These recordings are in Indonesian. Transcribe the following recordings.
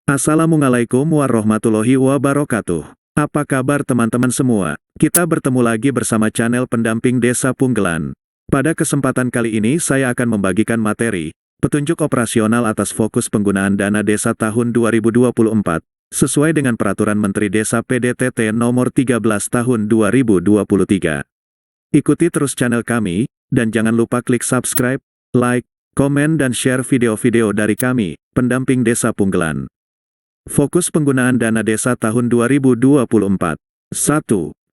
Assalamualaikum warahmatullahi wabarakatuh. Apa kabar teman-teman semua? Kita bertemu lagi bersama channel Pendamping Desa Punggelan. Pada kesempatan kali ini saya akan membagikan materi, petunjuk operasional atas fokus penggunaan dana desa tahun 2024, sesuai dengan Peraturan Menteri Desa PDTT Nomor 13 Tahun 2023. Ikuti terus channel kami, dan jangan lupa klik subscribe, like, komen dan share video-video dari kami, Pendamping Desa Punggelan. Fokus penggunaan dana desa tahun 2024. 1.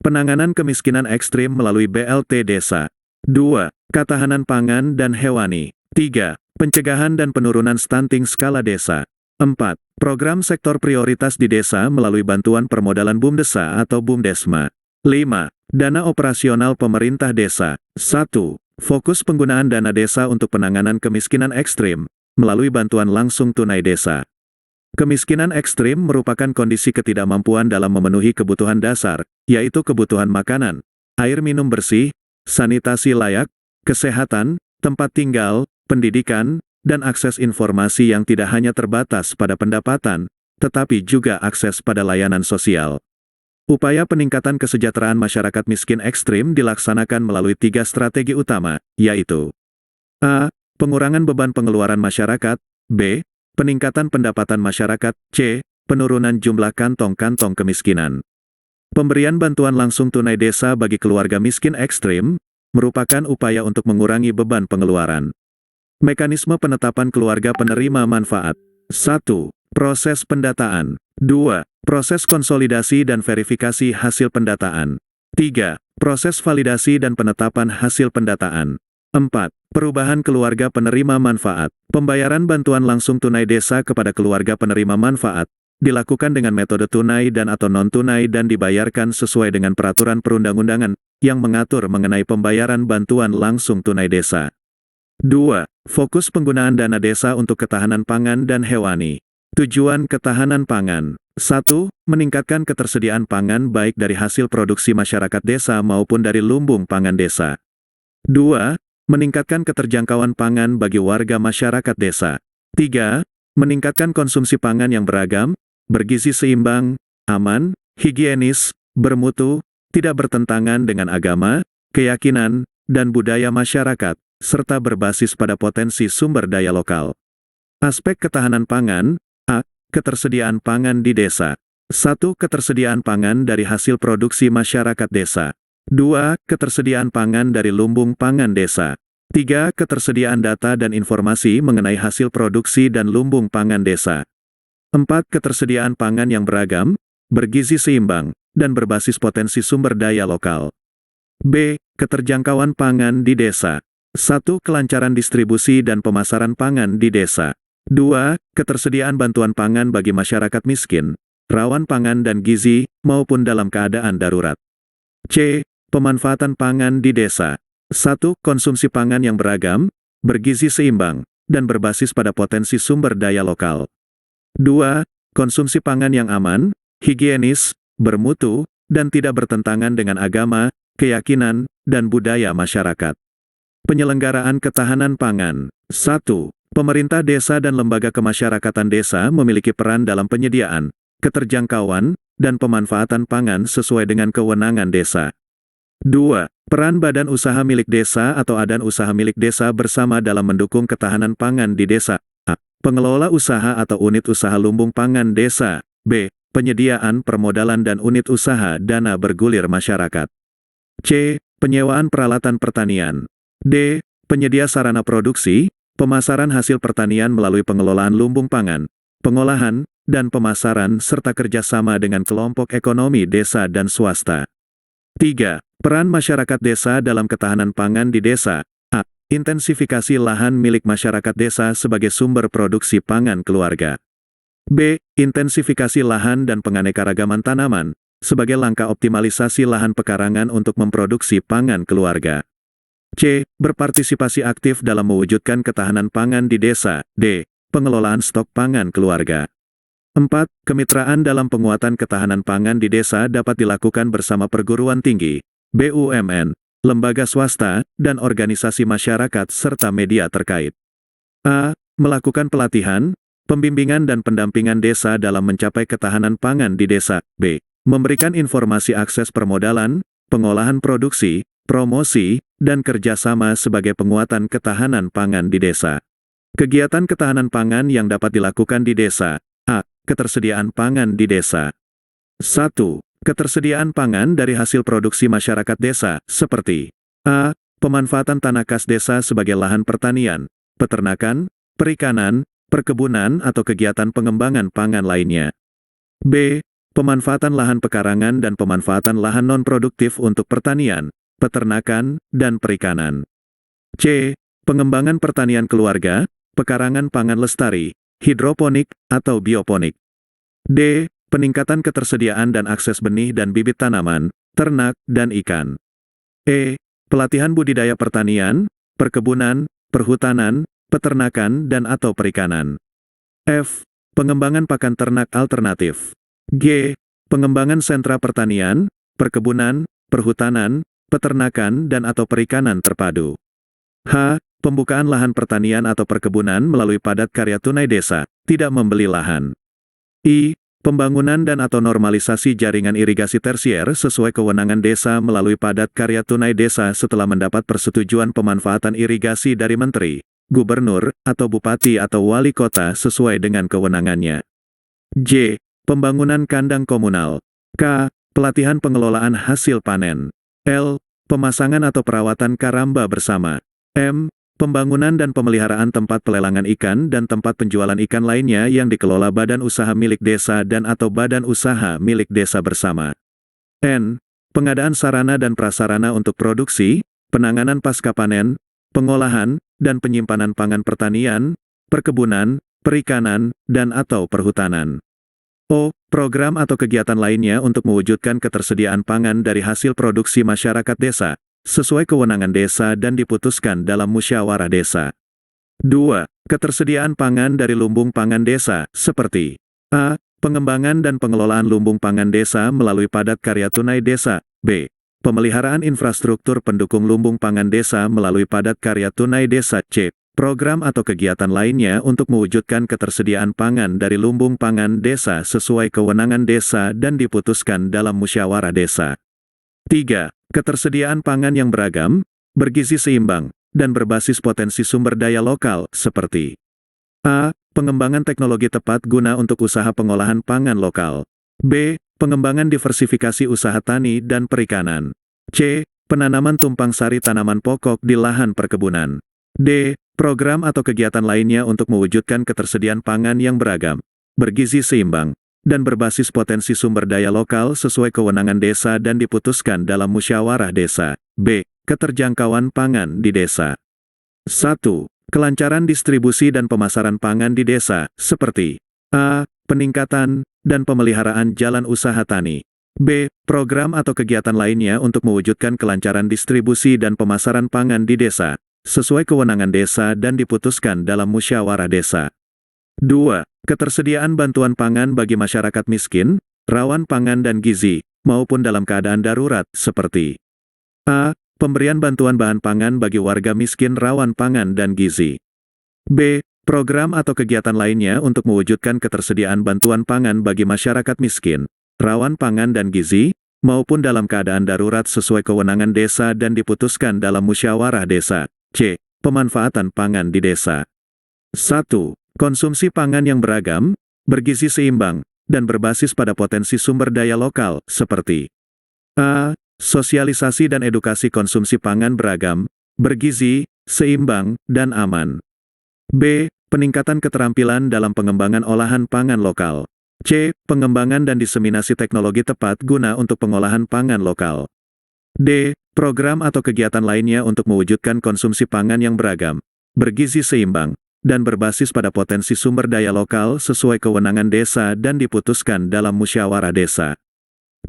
Penanganan kemiskinan ekstrim melalui BLT Desa. 2. Ketahanan pangan dan hewani. 3. Pencegahan dan penurunan stunting skala desa. 4. Program sektor prioritas di desa melalui bantuan permodalan BUMDesa atau BUMDesma. 5. Dana operasional pemerintah desa. 1. Fokus penggunaan dana desa untuk penanganan kemiskinan ekstrim melalui bantuan langsung tunai desa. Kemiskinan ekstrim merupakan kondisi ketidakmampuan dalam memenuhi kebutuhan dasar, yaitu kebutuhan makanan, air minum bersih, sanitasi layak, kesehatan, tempat tinggal, pendidikan, dan akses informasi yang tidak hanya terbatas pada pendapatan, tetapi juga akses pada layanan sosial. Upaya peningkatan kesejahteraan masyarakat miskin ekstrim dilaksanakan melalui 3 strategi utama, yaitu A. Pengurangan beban pengeluaran masyarakat, B. Peningkatan pendapatan masyarakat, C. Penurunan jumlah kantong-kantong kemiskinan. Pemberian bantuan langsung tunai desa bagi keluarga miskin ekstrim, merupakan upaya untuk mengurangi beban pengeluaran. Mekanisme penetapan keluarga penerima manfaat. 1. Proses pendataan. 2. Proses konsolidasi dan verifikasi hasil pendataan. 3. Proses validasi dan penetapan hasil pendataan. 4. Perubahan keluarga penerima manfaat. Pembayaran bantuan langsung tunai desa kepada keluarga penerima manfaat dilakukan dengan metode tunai dan atau non-tunai dan dibayarkan sesuai dengan peraturan perundang-undangan yang mengatur mengenai pembayaran bantuan langsung tunai desa. 2. Fokus penggunaan dana desa untuk ketahanan pangan dan hewani. Tujuan ketahanan pangan. 1. Meningkatkan ketersediaan pangan baik dari hasil produksi masyarakat desa maupun dari lumbung pangan desa. 2. Meningkatkan keterjangkauan pangan bagi warga masyarakat desa. 3. Meningkatkan konsumsi pangan yang beragam, bergizi seimbang, aman, higienis, bermutu, tidak bertentangan dengan agama, keyakinan, dan budaya masyarakat, serta berbasis pada potensi sumber daya lokal. Aspek ketahanan pangan. A. Ketersediaan pangan di desa. 1. Ketersediaan pangan dari hasil produksi masyarakat desa. 2. Ketersediaan pangan dari lumbung pangan desa. 3. Ketersediaan data dan informasi mengenai hasil produksi dan lumbung pangan desa. 4. Ketersediaan pangan yang beragam, bergizi seimbang, dan berbasis potensi sumber daya lokal. B. Keterjangkauan pangan di desa. 1. Kelancaran distribusi dan pemasaran pangan di desa. 2. Ketersediaan bantuan pangan bagi masyarakat miskin, rawan pangan dan gizi, maupun dalam keadaan darurat. C. Pemanfaatan pangan di desa. 1. Konsumsi pangan yang beragam, bergizi seimbang, dan berbasis pada potensi sumber daya lokal. 2. Konsumsi pangan yang aman, higienis, bermutu, dan tidak bertentangan dengan agama, keyakinan, dan budaya masyarakat. Penyelenggaraan ketahanan pangan. 1. Pemerintah desa dan lembaga kemasyarakatan desa memiliki peran dalam penyediaan, keterjangkauan, dan pemanfaatan pangan sesuai dengan kewenangan desa. 2. Peran badan usaha milik desa atau adan usaha milik desa bersama dalam mendukung ketahanan pangan di desa. A. Pengelola usaha atau unit usaha lumbung pangan desa. B. Penyediaan permodalan dan unit usaha dana bergulir masyarakat. C. Penyewaan peralatan pertanian. D. Penyedia sarana produksi, pemasaran hasil pertanian melalui pengelolaan lumbung pangan, pengolahan, dan pemasaran serta kerjasama dengan kelompok ekonomi desa dan swasta. 3. Peran masyarakat desa dalam ketahanan pangan di desa. A. Intensifikasi lahan milik masyarakat desa sebagai sumber produksi pangan keluarga. B. Intensifikasi lahan dan penganekaragaman tanaman, sebagai langkah optimalisasi lahan pekarangan untuk memproduksi pangan keluarga. C. Berpartisipasi aktif dalam mewujudkan ketahanan pangan di desa. D. Pengelolaan stok pangan keluarga. 4. Kemitraan dalam penguatan ketahanan pangan di desa dapat dilakukan bersama perguruan tinggi, BUMN, lembaga swasta, dan organisasi masyarakat serta media terkait. A. Melakukan pelatihan, Pembimbingan dan pendampingan desa dalam mencapai ketahanan pangan di desa. B. Memberikan informasi akses permodalan, pengolahan produksi, promosi, dan kerjasama sebagai penguatan ketahanan pangan di desa. Kegiatan ketahanan pangan yang dapat dilakukan di desa. A. Ketersediaan pangan di desa. 1. Ketersediaan pangan dari hasil produksi masyarakat desa, seperti A. Pemanfaatan tanah kas desa sebagai lahan pertanian, peternakan, perikanan, perkebunan atau kegiatan pengembangan pangan lainnya. B. Pemanfaatan lahan pekarangan dan pemanfaatan lahan non-produktif untuk pertanian, peternakan, dan perikanan. C. Pengembangan pertanian keluarga, pekarangan pangan lestari, hidroponik, atau bioponik. D. Peningkatan ketersediaan dan akses benih dan bibit tanaman, ternak, dan ikan. E. Pelatihan budidaya pertanian, perkebunan, perhutanan, peternakan dan atau perikanan. F. Pengembangan pakan ternak alternatif. G. Pengembangan sentra pertanian, perkebunan, perhutanan, peternakan dan atau perikanan terpadu. H. Pembukaan lahan pertanian atau perkebunan melalui padat karya tunai desa, tidak membeli lahan. I. Pembangunan dan atau normalisasi jaringan irigasi tersier sesuai kewenangan desa melalui padat karya tunai desa setelah mendapat persetujuan pemanfaatan irigasi dari Menteri, Gubernur, atau Bupati atau Wali Kota sesuai dengan kewenangannya. J. Pembangunan kandang komunal. K. Pelatihan pengelolaan hasil panen. L. Pemasangan atau perawatan karamba bersama. M. Pembangunan dan pemeliharaan tempat pelelangan ikan dan tempat penjualan ikan lainnya yang dikelola badan usaha milik desa dan atau badan usaha milik desa bersama. N. Pengadaan sarana dan prasarana untuk produksi, penanganan pasca panen, pengolahan, dan penyimpanan pangan pertanian, perkebunan, perikanan, dan atau perhutanan. O. Program atau kegiatan lainnya untuk mewujudkan ketersediaan pangan dari hasil produksi masyarakat desa, sesuai kewenangan desa dan diputuskan dalam musyawarah desa. 2. Ketersediaan pangan dari lumbung pangan desa, seperti A. Pengembangan dan pengelolaan lumbung pangan desa melalui padat karya tunai desa. B. Pemeliharaan infrastruktur pendukung lumbung pangan desa melalui padat karya tunai desa. C. Program atau kegiatan lainnya untuk mewujudkan ketersediaan pangan dari lumbung pangan desa sesuai kewenangan desa dan diputuskan dalam musyawarah desa. 3. Ketersediaan pangan yang beragam, bergizi seimbang, dan berbasis potensi sumber daya lokal, seperti A. Pengembangan teknologi tepat guna untuk usaha pengolahan pangan lokal. B. Pengembangan diversifikasi usaha tani dan perikanan. C. Penanaman tumpang sari tanaman pokok di lahan perkebunan. D. Program atau kegiatan lainnya untuk mewujudkan ketersediaan pangan yang beragam, bergizi seimbang, dan berbasis potensi sumber daya lokal sesuai kewenangan desa dan diputuskan dalam musyawarah desa. B. Keterjangkauan pangan di desa. 1. Kelancaran distribusi dan pemasaran pangan di desa, seperti A. Peningkatan dan pemeliharaan jalan usaha tani. B. Program atau kegiatan lainnya untuk mewujudkan kelancaran distribusi dan pemasaran pangan di desa, sesuai kewenangan desa dan diputuskan dalam musyawarah desa. 2. Ketersediaan bantuan pangan bagi masyarakat miskin, rawan pangan dan gizi, maupun dalam keadaan darurat, seperti A. Pemberian bantuan bahan pangan bagi warga miskin rawan pangan dan gizi. B. Program atau kegiatan lainnya untuk mewujudkan ketersediaan bantuan pangan bagi masyarakat miskin, rawan pangan dan gizi, maupun dalam keadaan darurat sesuai kewenangan desa dan diputuskan dalam musyawarah desa. C. Pemanfaatan pangan di desa. 1. Konsumsi pangan yang beragam, bergizi seimbang, dan berbasis pada potensi sumber daya lokal, seperti A. Sosialisasi dan edukasi konsumsi pangan beragam, bergizi, seimbang, dan aman. B. Peningkatan keterampilan dalam pengembangan olahan pangan lokal. C. Pengembangan dan diseminasi teknologi tepat guna untuk pengolahan pangan lokal. D. Program atau kegiatan lainnya untuk mewujudkan konsumsi pangan yang beragam, bergizi seimbang, dan berbasis pada potensi sumber daya lokal sesuai kewenangan desa dan diputuskan dalam musyawarah desa.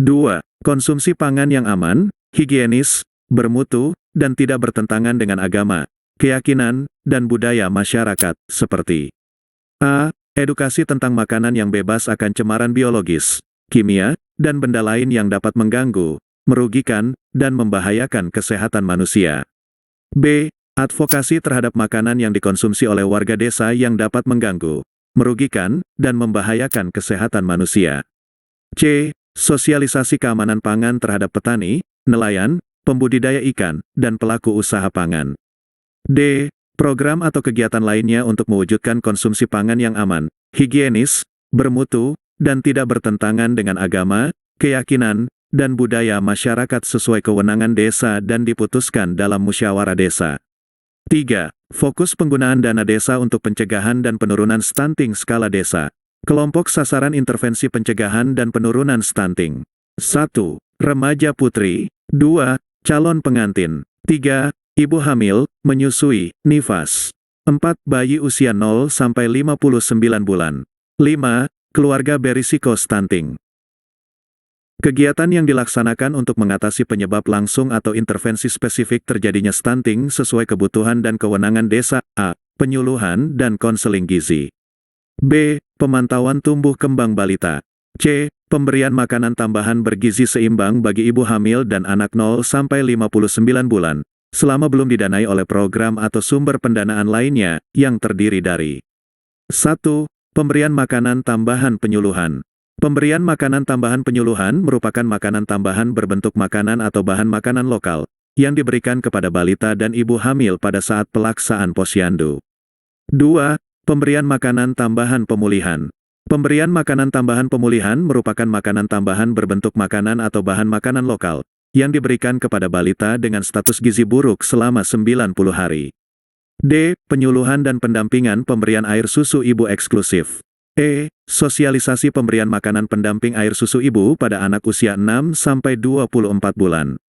2. Konsumsi pangan yang aman, higienis, bermutu, dan tidak bertentangan dengan agama, keyakinan, dan budaya masyarakat, seperti A. Edukasi tentang makanan yang bebas akan cemaran biologis, kimia, dan benda lain yang dapat mengganggu, merugikan, dan membahayakan kesehatan manusia. B. Advokasi terhadap makanan yang dikonsumsi oleh warga desa yang dapat mengganggu, merugikan, dan membahayakan kesehatan manusia. C. Sosialisasi keamanan pangan terhadap petani, nelayan, pembudidaya ikan, dan pelaku usaha pangan. D. Program atau kegiatan lainnya untuk mewujudkan konsumsi pangan yang aman, higienis, bermutu, dan tidak bertentangan dengan agama, keyakinan, dan budaya masyarakat sesuai kewenangan desa dan diputuskan dalam musyawarah desa. 3. Fokus penggunaan dana desa untuk pencegahan dan penurunan stunting skala desa. Kelompok sasaran intervensi pencegahan dan penurunan stunting. 1. Remaja putri. 2. Calon pengantin. 3. Ibu hamil, menyusui, nifas. 4. Bayi usia 0 sampai 59 bulan. 5. Keluarga berisiko stunting. Kegiatan yang dilaksanakan untuk mengatasi penyebab langsung atau intervensi spesifik terjadinya stunting sesuai kebutuhan dan kewenangan desa. A. Penyuluhan dan konseling gizi. B. Pemantauan tumbuh kembang balita. C. Pemberian makanan tambahan bergizi seimbang bagi ibu hamil dan anak 0 sampai 59 bulan, selama belum didanai oleh program atau sumber pendanaan lainnya, yang terdiri dari 1. Pemberian makanan tambahan penyuluhan. Pemberian makanan tambahan penyuluhan merupakan makanan tambahan berbentuk makanan atau bahan makanan lokal, yang diberikan kepada balita dan ibu hamil pada saat pelaksanaan posyandu. 2. Pemberian makanan tambahan pemulihan. Pemberian makanan tambahan pemulihan merupakan makanan tambahan berbentuk makanan atau bahan makanan lokal, yang diberikan kepada balita dengan status gizi buruk selama 90 hari. D. Penyuluhan dan pendampingan pemberian air susu ibu eksklusif. E. Sosialisasi pemberian makanan pendamping air susu ibu pada anak usia 6 sampai 24 bulan.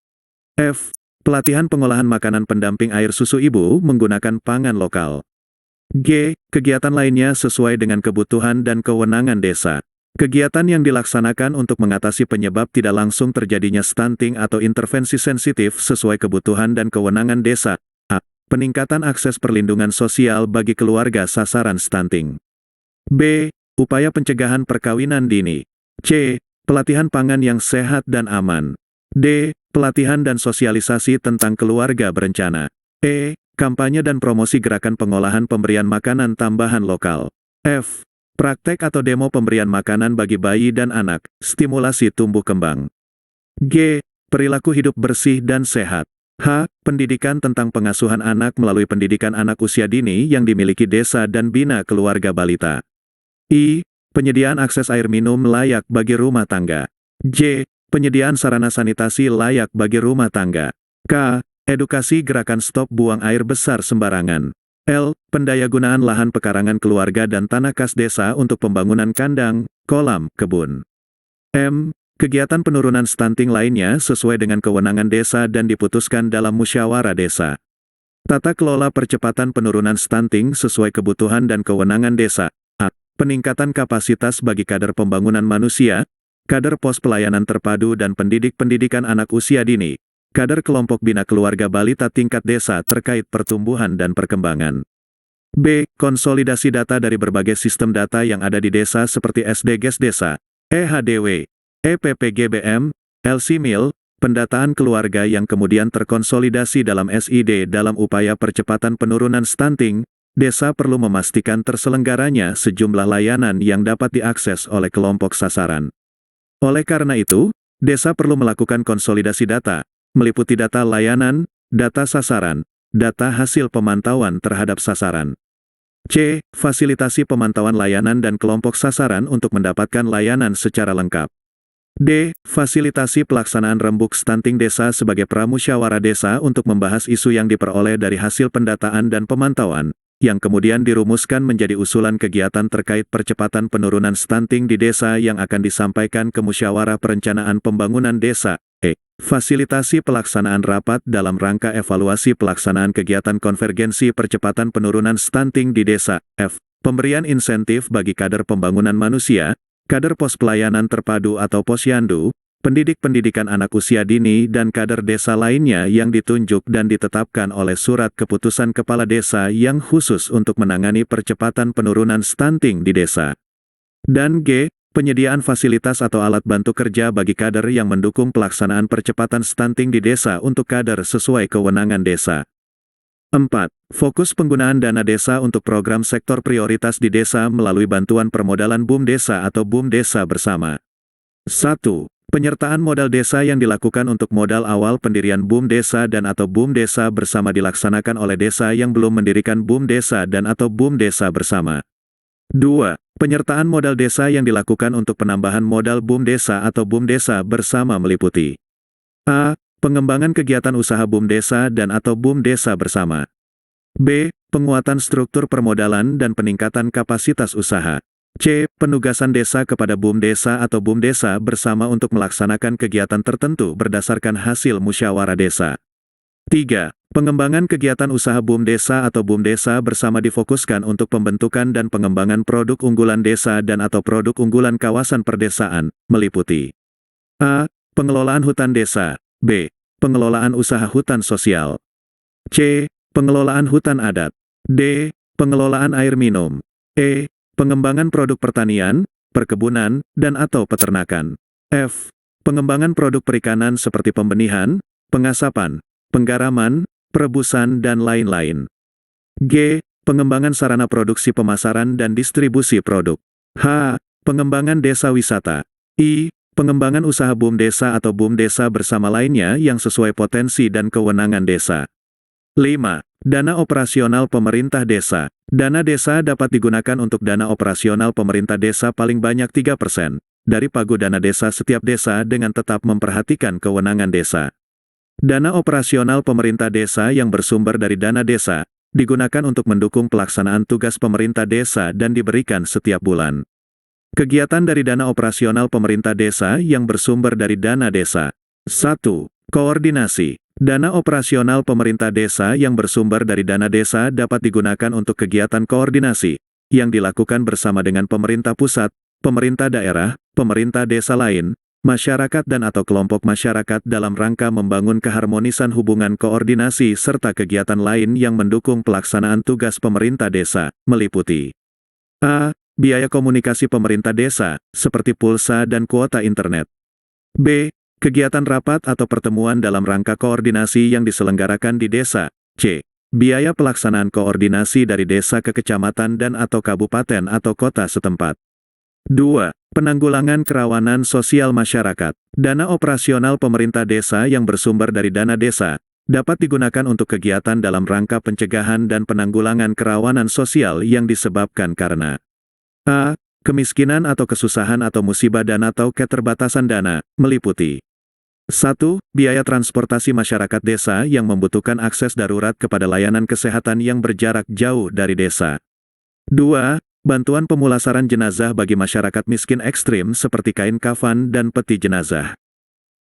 F. Pelatihan pengolahan makanan pendamping air susu ibu menggunakan pangan lokal. G. Kegiatan lainnya sesuai dengan kebutuhan dan kewenangan desa. Kegiatan yang dilaksanakan untuk mengatasi penyebab tidak langsung terjadinya stunting atau intervensi sensitif sesuai kebutuhan dan kewenangan desa. A. Peningkatan akses perlindungan sosial bagi keluarga sasaran stunting. B. Upaya pencegahan perkawinan dini. C. Pelatihan pangan yang sehat dan aman. D. Pelatihan dan sosialisasi tentang keluarga berencana. E. Kampanye dan promosi gerakan pengolahan pemberian makanan tambahan lokal. F. Praktek atau demo pemberian makanan bagi bayi dan anak, stimulasi tumbuh kembang. G. Perilaku hidup bersih dan sehat. H. Pendidikan tentang pengasuhan anak melalui pendidikan anak usia dini yang dimiliki desa dan bina keluarga balita. I. Penyediaan akses air minum layak bagi rumah tangga. J. Penyediaan sarana sanitasi layak bagi rumah tangga. K. Edukasi gerakan stop buang air besar sembarangan. L. Pendayagunaan lahan pekarangan keluarga dan tanah kas desa untuk pembangunan kandang, kolam, kebun. M. Kegiatan penurunan stunting lainnya sesuai dengan kewenangan desa dan diputuskan dalam musyawarah desa. Tata kelola percepatan penurunan stunting sesuai kebutuhan dan kewenangan desa. A. Peningkatan kapasitas bagi kader pembangunan manusia, kader pos pelayanan terpadu dan pendidik pendidikan anak usia dini, kader kelompok bina keluarga balita tingkat desa terkait pertumbuhan dan perkembangan. B. Konsolidasi data dari berbagai sistem data yang ada di desa seperti SDGs Desa, EHDW, EPPGBM, LCMIL, pendataan keluarga yang kemudian terkonsolidasi dalam SID dalam upaya percepatan penurunan stunting. Desa perlu memastikan terselenggaranya sejumlah layanan yang dapat diakses oleh kelompok sasaran. Oleh karena itu, desa perlu melakukan konsolidasi data, meliputi data layanan, data sasaran, data hasil pemantauan terhadap sasaran. C. Fasilitasi pemantauan layanan dan kelompok sasaran untuk mendapatkan layanan secara lengkap. D. Fasilitasi pelaksanaan rembuk stunting desa sebagai pramusyawarah desa untuk membahas isu yang diperoleh dari hasil pendataan dan pemantauan, yang kemudian dirumuskan menjadi usulan kegiatan terkait percepatan penurunan stunting di desa yang akan disampaikan ke Musyawarah Perencanaan Pembangunan Desa. E. Fasilitasi pelaksanaan rapat dalam rangka evaluasi pelaksanaan kegiatan konvergensi percepatan penurunan stunting di desa. F. Pemberian insentif bagi kader pembangunan manusia, kader pos pelayanan terpadu atau posyandu, pendidik pendidikan anak usia dini dan kader desa lainnya yang ditunjuk dan ditetapkan oleh surat keputusan kepala desa yang khusus untuk menangani percepatan penurunan stunting di desa. Dan G. Penyediaan fasilitas atau alat bantu kerja bagi kader yang mendukung pelaksanaan percepatan stunting di desa untuk kader sesuai kewenangan desa. 4. Fokus penggunaan dana desa untuk program sektor prioritas di desa melalui bantuan permodalan BUM Desa atau BUM Desa Bersama. 1. Penyertaan modal desa yang dilakukan untuk modal awal pendirian BUM Desa dan atau BUM Desa Bersama dilaksanakan oleh desa yang belum mendirikan BUM Desa dan atau BUM Desa Bersama. 2. Penyertaan modal desa yang dilakukan untuk penambahan modal BUM Desa atau BUM Desa Bersama meliputi A. Pengembangan kegiatan usaha BUM Desa dan atau BUM Desa Bersama. B. Penguatan struktur permodalan dan peningkatan kapasitas usaha. C. Penugasan desa kepada BUM Desa atau BUM Desa Bersama untuk melaksanakan kegiatan tertentu berdasarkan hasil musyawarah desa. 3. Pengembangan kegiatan usaha BUM Desa atau BUM Desa Bersama difokuskan untuk pembentukan dan pengembangan produk unggulan desa dan atau produk unggulan kawasan perdesaan, meliputi A. Pengelolaan hutan desa. B. Pengelolaan usaha hutan sosial. C. Pengelolaan hutan adat. D. Pengelolaan air minum. E. Pengembangan produk pertanian, perkebunan, dan atau peternakan. F. Pengembangan produk perikanan seperti pembenihan, pengasapan, penggaraman, perebusan dan lain-lain. G. Pengembangan sarana produksi pemasaran dan distribusi produk. H. Pengembangan desa wisata. I. Pengembangan usaha BUM Desa atau BUM Desa Bersama lainnya yang sesuai potensi dan kewenangan desa. 5. Dana operasional pemerintah desa. Dana desa dapat digunakan untuk dana operasional pemerintah desa paling banyak 3% dari pagu dana desa setiap desa dengan tetap memperhatikan kewenangan desa. Dana operasional pemerintah desa yang bersumber dari dana desa digunakan untuk mendukung pelaksanaan tugas pemerintah desa dan diberikan setiap bulan. Kegiatan dari dana operasional pemerintah desa yang bersumber dari dana desa. 1. Koordinasi. Dana operasional pemerintah desa yang bersumber dari dana desa dapat digunakan untuk kegiatan koordinasi yang dilakukan bersama dengan pemerintah pusat, pemerintah daerah, pemerintah desa lain, masyarakat dan atau kelompok masyarakat dalam rangka membangun keharmonisan hubungan koordinasi serta kegiatan lain yang mendukung pelaksanaan tugas pemerintah desa, meliputi A. Biaya komunikasi pemerintah desa, seperti pulsa dan kuota internet. B. Kegiatan rapat atau pertemuan dalam rangka koordinasi yang diselenggarakan di desa. C. Biaya pelaksanaan koordinasi dari desa ke kecamatan dan atau kabupaten atau kota setempat. 2. Penanggulangan kerawanan sosial masyarakat. Dana operasional pemerintah desa yang bersumber dari dana desa dapat digunakan untuk kegiatan dalam rangka pencegahan dan penanggulangan kerawanan sosial yang disebabkan karena A. Kemiskinan atau kesusahan atau musibah dan atau keterbatasan dana, meliputi 1. Biaya transportasi masyarakat desa yang membutuhkan akses darurat kepada layanan kesehatan yang berjarak jauh dari desa. 2. Bantuan pemulasaran jenazah bagi masyarakat miskin ekstrim seperti kain kafan dan peti jenazah.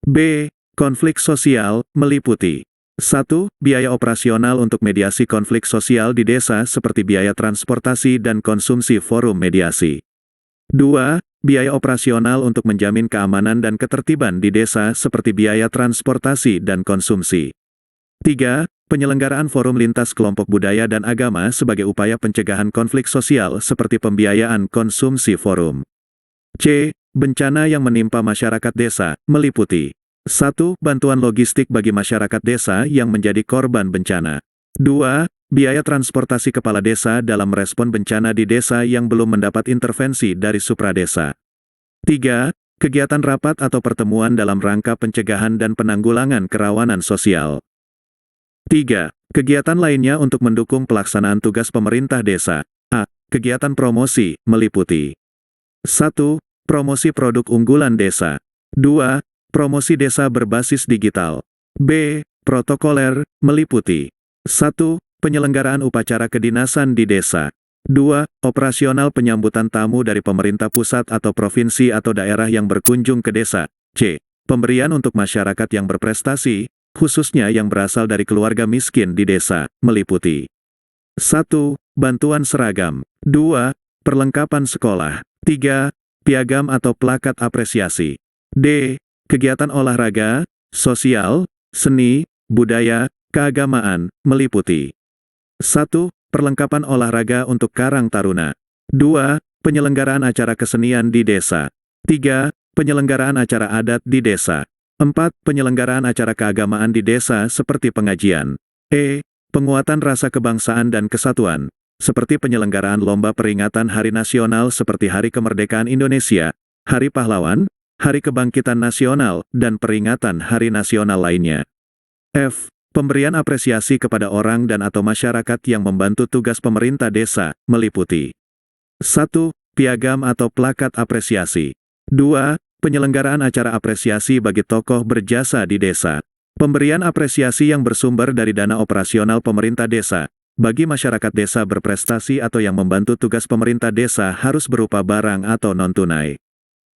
B. Konflik sosial, meliputi 1. Biaya operasional untuk mediasi konflik sosial di desa seperti biaya transportasi dan konsumsi forum mediasi. 2. Biaya operasional untuk menjamin keamanan dan ketertiban di desa seperti biaya transportasi dan konsumsi. 3. Penyelenggaraan forum lintas kelompok budaya dan agama sebagai upaya pencegahan konflik sosial seperti pembiayaan konsumsi forum. C. Bencana yang menimpa masyarakat desa, meliputi 1. Bantuan logistik bagi masyarakat desa yang menjadi korban bencana. 2. Biaya transportasi kepala desa dalam merespon bencana di desa yang belum mendapat intervensi dari supradesa. 3. Kegiatan rapat atau pertemuan dalam rangka pencegahan dan penanggulangan kerawanan sosial. 3. Kegiatan lainnya untuk mendukung pelaksanaan tugas pemerintah desa. A. Kegiatan promosi, meliputi 1. Promosi produk unggulan desa. 2. Promosi desa berbasis digital. B. Protokoler, meliputi 1. Penyelenggaraan upacara kedinasan di desa. 2. Operasional penyambutan tamu dari pemerintah pusat atau provinsi atau daerah yang berkunjung ke desa. C. Pemberian untuk masyarakat yang berprestasi, khususnya yang berasal dari keluarga miskin di desa, meliputi 1. Bantuan seragam. 2. Perlengkapan sekolah. 3. Piagam atau plakat apresiasi. D. Kegiatan olahraga, sosial, seni, budaya, keagamaan, meliputi 1. Perlengkapan olahraga untuk Karang Taruna. 2. Penyelenggaraan acara kesenian di desa. 3. Penyelenggaraan acara adat di desa. 4. Penyelenggaraan acara keagamaan di desa seperti pengajian. E. penguatan rasa kebangsaan dan kesatuan, seperti penyelenggaraan lomba peringatan hari nasional seperti Hari Kemerdekaan Indonesia, Hari Pahlawan, Hari Kebangkitan Nasional, dan peringatan hari nasional lainnya. F. Pemberian apresiasi kepada orang dan atau masyarakat yang membantu tugas pemerintah desa, meliputi 1. Piagam atau plakat apresiasi. 2. Penyelenggaraan acara apresiasi bagi tokoh berjasa di desa. Pemberian apresiasi yang bersumber dari dana operasional pemerintah desa. Bagi masyarakat desa berprestasi atau yang membantu tugas pemerintah desa harus berupa barang atau non-tunai.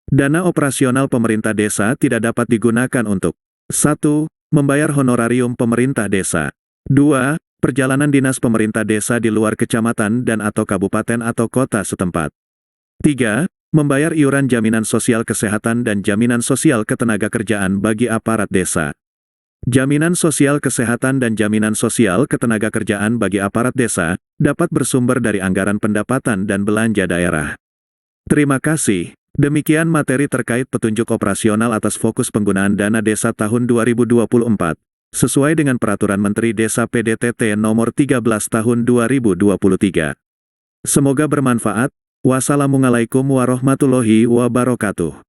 Dana operasional pemerintah desa tidak dapat digunakan untuk 1. Membayar honorarium pemerintah desa. 2. Perjalanan dinas pemerintah desa di luar kecamatan dan atau kabupaten atau kota setempat. 3. Membayar iuran jaminan sosial kesehatan dan jaminan sosial ketenagakerjaan bagi aparat desa. Jaminan sosial kesehatan dan jaminan sosial ketenagakerjaan bagi aparat desa dapat bersumber dari anggaran pendapatan dan belanja daerah. Terima kasih. Demikian materi terkait petunjuk operasional atas fokus penggunaan dana desa tahun 2024, sesuai dengan Peraturan Menteri Desa PDTT Nomor 13 Tahun 2023. Semoga bermanfaat. Wassalamualaikum warahmatullahi wabarakatuh.